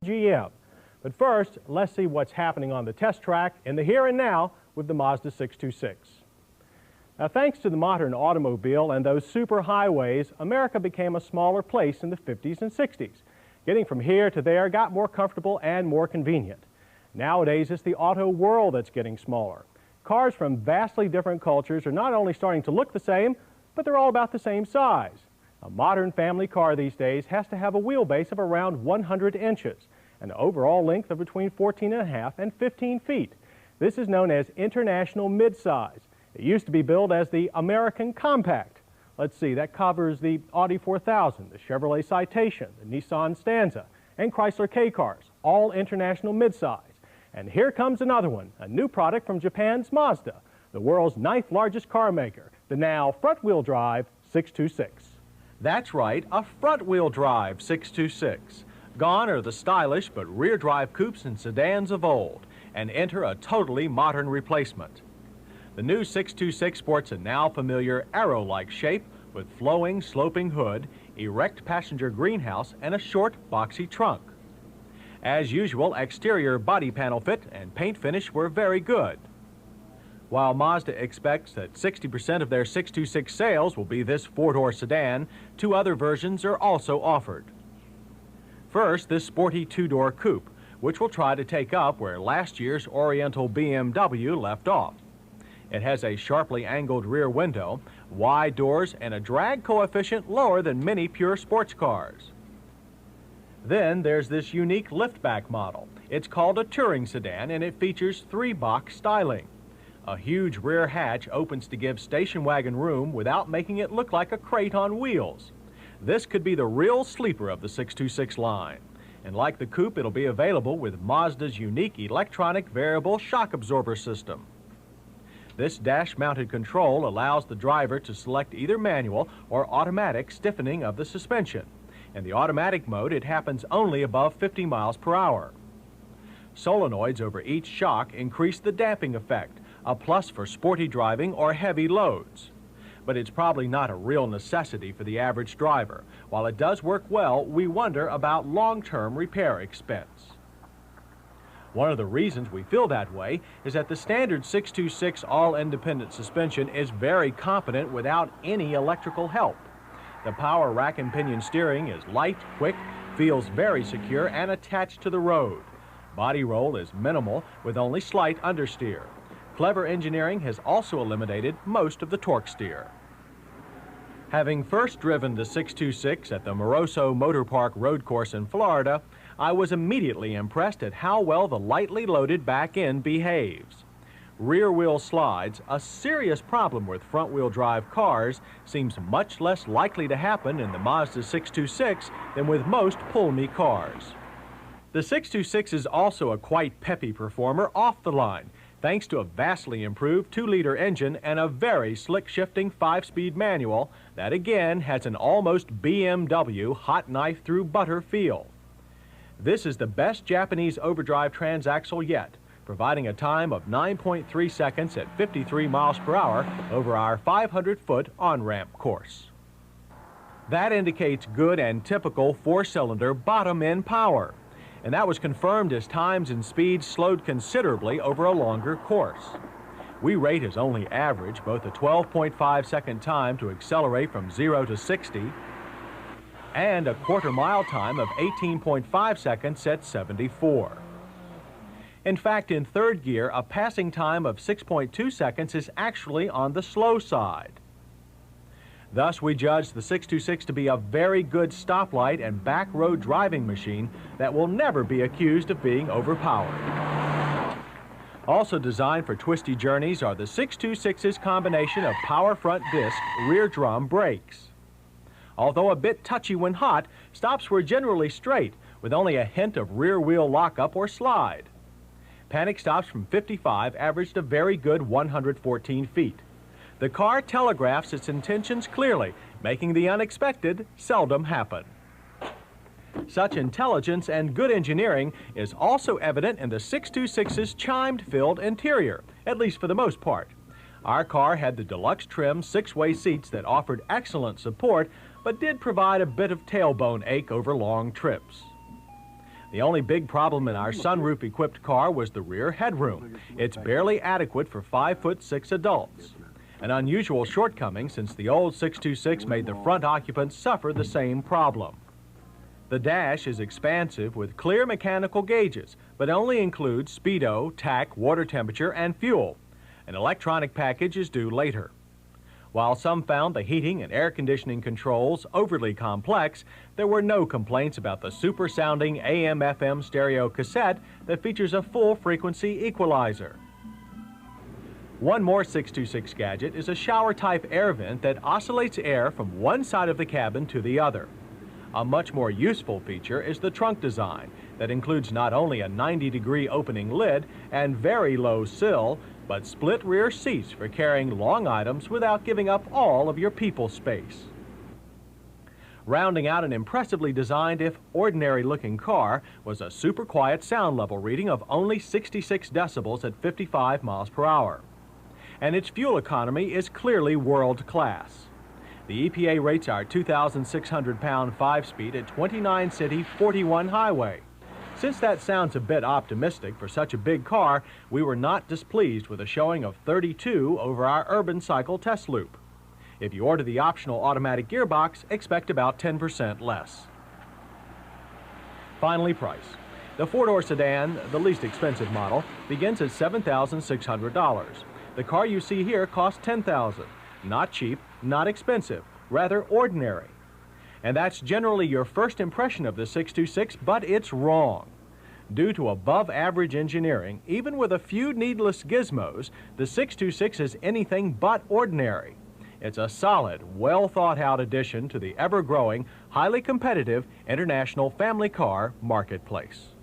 GM. But first, let's see what's happening on the test track in the here and now with the Mazda 626. Now, thanks to the modern automobile and those super highways, America became a smaller place in the 50s and 60s. Getting from here to there got more comfortable and more convenient. Nowadays, it's the auto world that's getting smaller. Cars from vastly different cultures are not only starting to look the same, but they're all about the same size. A modern family car these days has to have a wheelbase of around 100 inches, an overall length of between 14.5 and 15 feet. This is known as international midsize. It used to be billed as the American Compact. Let's see, that covers the Audi 4000, the Chevrolet Citation, the Nissan Stanza, and Chrysler K cars, all international midsize. And here comes another one, a new product from Japan's Mazda, the world's 9th largest car maker, the now front-wheel drive 626. That's right, a front-wheel drive 626. Gone are the stylish but rear-drive coupes and sedans of old, and enter a totally modern replacement. The new 626 sports a now familiar arrow-like shape with flowing, sloping hood, erect passenger greenhouse, and a short, boxy trunk. As usual, exterior body panel fit and paint finish were very good. While Mazda expects that 60% of their 626 sales will be this four-door sedan, two other versions are also offered. First, this sporty two-door coupe, which will try to take up where last year's Oriental BMW left off. It has a sharply angled rear window, wide doors, and a drag coefficient lower than many pure sports cars. Then there's this unique liftback model. It's called a touring sedan, and it features three-box styling. A huge rear hatch opens to give station wagon room without making it look like a crate on wheels. This could be the real sleeper of the 626 line. And like the coupe, it'll be available with Mazda's unique electronic variable shock absorber system. This dash-mounted control allows the driver to select either manual or automatic stiffening of the suspension. In the automatic mode, it happens only above 50 miles per hour. Solenoids over each shock increase the damping effect, a plus for sporty driving or heavy loads. But it's probably not a real necessity for the average driver. While it does work well, we wonder about long-term repair expense. One of the reasons we feel that way is that the standard 626 all-independent suspension is very competent without any electrical help. The power rack and pinion steering is light, quick, feels very secure, and attached to the road. Body roll is minimal with only slight understeer. Clever engineering has also eliminated most of the torque steer. Having first driven the 626 at the Moroso Motor Park road course in Florida, I was immediately impressed at how well the lightly loaded back end behaves. Rear wheel slides, a serious problem with front wheel drive cars, seems much less likely to happen in the Mazda 626 than with most pull-me cars. The 626 is also a quite peppy performer off the line, thanks to a vastly improved 2-liter engine and a very slick-shifting 5-speed manual that again has an almost BMW hot knife through butter feel. This is the best Japanese overdrive transaxle yet, providing a time of 9.3 seconds at 53 miles per hour over our 500-foot on-ramp course. That indicates good and typical 4-cylinder bottom-end power, and that was confirmed as times and speeds slowed considerably over a longer course. We rate as only average both a 12.5-second time to accelerate from 0 to 60 and a quarter-mile time of 18.5 seconds at 74. In fact, in third gear, a passing time of 6.2 seconds is actually on the slow side. Thus, we judge the 626 to be a very good stoplight and back road driving machine that will never be accused of being overpowered. Also designed for twisty journeys are the 626's combination of power front disc, rear drum brakes. Although a bit touchy when hot, stops were generally straight, with only a hint of rear wheel lockup or slide. Panic stops from 55 averaged a very good 114 feet. The car telegraphs its intentions clearly, making the unexpected seldom happen. Such intelligence and good engineering is also evident in the 626's chimed-filled interior, at least for the most part. Our car had the deluxe trim 6-way seats that offered excellent support, but did provide a bit of tailbone ache over long trips. The only big problem in our sunroof-equipped car was the rear headroom. It's barely adequate for 5'6" adults. An unusual shortcoming since the old 626 made the front occupants suffer the same problem. The dash is expansive with clear mechanical gauges, but only includes speedo, tach, water temperature, and fuel. An electronic package is due later. While some found the heating and air conditioning controls overly complex, there were no complaints about the super-sounding AM/FM stereo cassette that features a full-frequency equalizer. One more 626 gadget is a shower-type air vent that oscillates air from one side of the cabin to the other. A much more useful feature is the trunk design that includes not only a 90-degree opening lid and very low sill, but split rear seats for carrying long items without giving up all of your people space. Rounding out an impressively designed, if ordinary-looking car, was a super quiet sound level reading of only 66 decibels at 55 miles per hour. And its fuel economy is clearly world-class. The EPA rates our 2,600-pound 5-speed at 29 city, 41 highway. Since that sounds a bit optimistic for such a big car, we were not displeased with a showing of 32 over our urban cycle test loop. If you order the optional automatic gearbox, expect about 10% less. Finally, price. The four-door sedan, the least expensive model, begins at $7,600. The car you see here costs $10,000. Not cheap, not expensive, rather ordinary. And that's generally your first impression of the 626, but it's wrong. Due to above-average engineering, even with a few needless gizmos, the 626 is anything but ordinary. It's a solid, well-thought-out addition to the ever-growing, highly competitive international family car marketplace.